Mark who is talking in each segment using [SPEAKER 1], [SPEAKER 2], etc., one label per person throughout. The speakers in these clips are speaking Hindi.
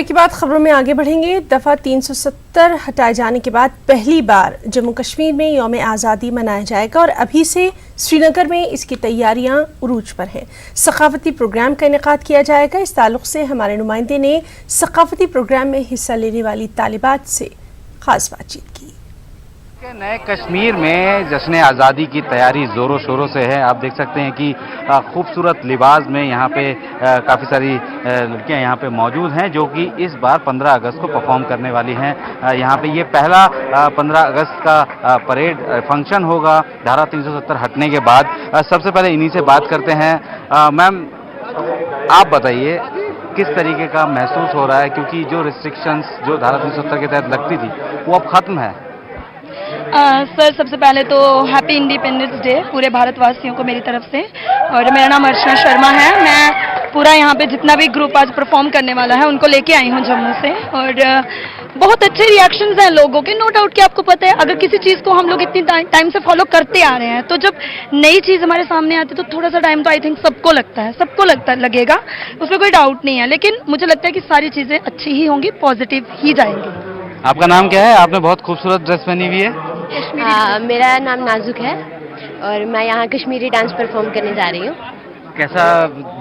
[SPEAKER 1] के बाद खबरों में आगे बढ़ेंगे। दफा 370 हटाए जाने के बाद पहली बार जम्मू कश्मीर में यौम आज़ादी मनाया जाएगा और अभी से श्रीनगर में इसकी तैयारियां उरूज पर हैं। सकाफती प्रोग्राम का इनेकाद किया जाएगा। इस ताल्लुक से हमारे नुमाइंदे ने सकाफती प्रोग्राम में हिस्सा लेने वाली तालिबात से खास बातचीत की।
[SPEAKER 2] नए कश्मीर में जश्न आज़ादी की तैयारी ज़ोरों शोरों से है। आप देख सकते हैं कि खूबसूरत लिबास में यहाँ पे काफ़ी सारी लड़कियाँ यहाँ पे मौजूद हैं जो कि इस बार 15 अगस्त को परफॉर्म करने वाली हैं। यहाँ पे ये पहला 15 अगस्त का परेड फंक्शन होगा धारा 370 हटने के बाद। सबसे पहले इन्हीं से बात करते हैं। मैम, आप बताइए किस तरीके का महसूस हो रहा है, क्योंकि जो रिस्ट्रिक्शंस जो धारा 370 के तहत लगती थी वो अब ख़त्म है।
[SPEAKER 3] सर, सबसे पहले तो हैप्पी इंडिपेंडेंस डे पूरे भारतवासियों को मेरी तरफ से। और मेरा नाम अर्चना शर्मा है। मैं पूरा यहाँ पे जितना भी ग्रुप आज परफॉर्म करने वाला है उनको लेके आई हूँ जम्मू से। और बहुत अच्छे रिएक्शंस हैं लोगों के। नो डाउट कि आपको पता है, अगर किसी चीज़ को हम लोग इतनी टाइम से फॉलो करते आ रहे हैं तो जब नई चीज़ हमारे सामने आती है तो थोड़ा सा टाइम तो आई थिंक सबको लगेगा, उसमें कोई डाउट नहीं है। लेकिन मुझे लगता है कि सारी चीज़ें अच्छी ही होंगी, पॉजिटिव ही जाएंगी।
[SPEAKER 2] आपका नाम क्या है? आपने बहुत खूबसूरत ड्रेस पहनी हुई है।
[SPEAKER 4] मेरा नाम नाजुक है और मैं यहाँ कश्मीरी डांस परफॉर्म करने जा रही हूँ।
[SPEAKER 2] कैसा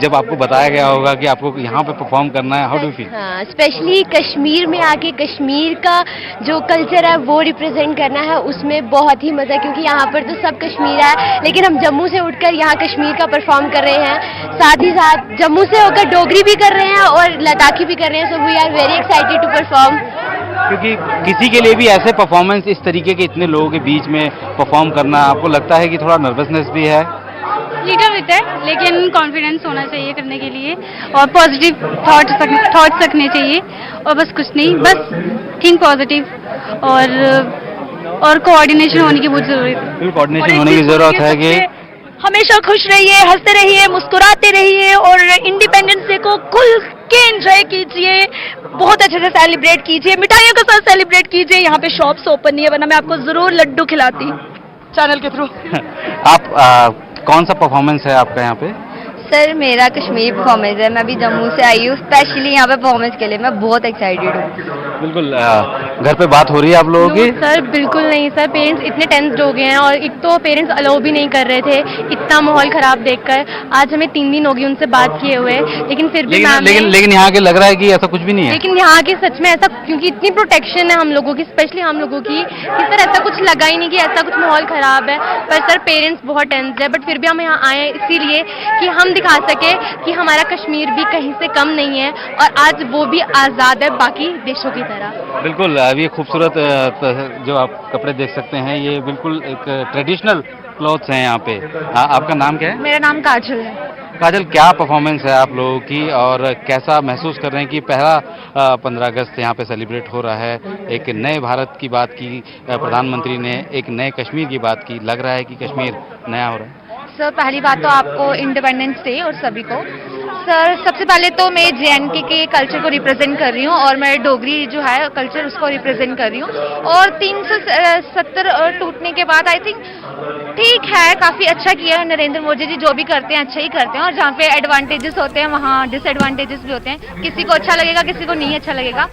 [SPEAKER 2] जब आपको बताया गया होगा कि आपको यहाँ पे परफॉर्म करना है, हाउ डू फील?
[SPEAKER 4] हाँ, स्पेशली कश्मीर में आके कश्मीर का जो कल्चर है वो रिप्रेजेंट करना है, उसमें बहुत ही मज़ा, क्योंकि यहाँ पर तो सब कश्मीर है लेकिन हम जम्मू से उठकर यहाँ कश्मीर का परफॉर्म कर रहे हैं। साथ ही साथ जम्मू से होकर डोगरी भी कर रहे हैं और लद्दाखी भी कर रहे हैं। So we are very excited to perform.
[SPEAKER 2] क्योंकि किसी के लिए भी ऐसे परफॉर्मेंस इस तरीके के इतने लोगों के बीच में परफॉर्म करना, आपको लगता है कि थोड़ा नर्वसनेस भी है?
[SPEAKER 3] लीडर होता है लेकिन कॉन्फिडेंस होना चाहिए करने के लिए और पॉजिटिव थॉट्स रखने चाहिए और बस कुछ नहीं, बस थिंक पॉजिटिव और कोऑर्डिनेशन होने की बहुत जरूरत है।
[SPEAKER 2] कोऑर्डिनेशन होने की जरूरत है कि
[SPEAKER 3] हमेशा खुश रहिए, हंसते रहिए, मुस्कुराते रहिए और इंडिपेंडेंस डे को खुल के एंजॉय कीजिए, बहुत अच्छे से सेलिब्रेट कीजिए, मिठाइयों के साथ सेलिब्रेट कीजिए। यहाँ पे शॉप्स ओपन नहीं है, वरना मैं आपको जरूर लड्डू खिलाती चैनल के थ्रू।
[SPEAKER 2] आप कौन सा परफॉर्मेंस है आपका यहाँ पे?
[SPEAKER 4] सर, मेरा कश्मीर परफॉर्मेंस है। मैं अभी जम्मू से आई हूँ स्पेशली यहाँ पे परफॉर्मेंस के लिए। मैं बहुत एक्साइटेड हूँ।
[SPEAKER 2] बिल्कुल। घर पे बात हो रही है आप लोगों की?
[SPEAKER 4] सर बिल्कुल नहीं सर, पेरेंट्स इतने टेंस्ड हो गए हैं और एक तो पेरेंट्स अलाउ भी नहीं कर रहे थे इतना माहौल खराब देखकर। आज हमें 3 दिन हो गए उनसे बात किए हुए, लेकिन फिर भी
[SPEAKER 2] लेकिन यहाँ के लग रहा है कि ऐसा कुछ भी नहीं है।
[SPEAKER 4] लेकिन यहाँ के सच में ऐसा, क्योंकि इतनी प्रोटेक्शन है हम लोगों की, स्पेशली हम लोगों की, कि सर ऐसा कुछ लगा ही नहीं कि ऐसा कुछ माहौल खराब है। पर सर पेरेंट्स बहुत टेंस्ड है, बट फिर भी हम यहाँ आए हैं इसीलिए कि हम दिखा सके कि हमारा कश्मीर भी कहीं से कम नहीं है और आज वो भी आज़ाद है बाकी देशों की तरह।
[SPEAKER 2] बिल्कुल। ये खूबसूरत जो आप कपड़े देख सकते हैं, ये बिल्कुल एक ट्रेडिशनल क्लॉथ्स हैं यहाँ पे। आपका नाम क्या है?
[SPEAKER 3] मेरा नाम काजल है।
[SPEAKER 2] काजल, क्या परफॉर्मेंस है आप लोगों की और कैसा महसूस कर रहे हैं कि पहला 15 अगस्त यहाँ पे सेलिब्रेट हो रहा है? एक नए भारत की बात की प्रधानमंत्री ने, एक नए कश्मीर की बात की, लग रहा है कि कश्मीर नया हो रहा है।
[SPEAKER 3] सर, पहली बात तो आपको इंडिपेंडेंस डे और सभी को। सर, सबसे पहले तो मैं JNK के कल्चर को रिप्रेजेंट कर रही हूँ और मैं डोगरी जो है कल्चर उसको रिप्रेजेंट कर रही हूँ। और 370 टूटने के बाद आई थिंक ठीक है, काफ़ी अच्छा किया है नरेंद्र मोदी जी। जो भी करते हैं अच्छा ही करते हैं और जहाँ पे एडवांटेजेस होते हैं वहाँ डिसएडवांटेजेस भी होते हैं। किसी को अच्छा लगेगा, किसी को नहीं अच्छा लगेगा।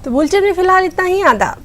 [SPEAKER 1] तो बुलेटिन में फिलहाल इतना ही। आदाब।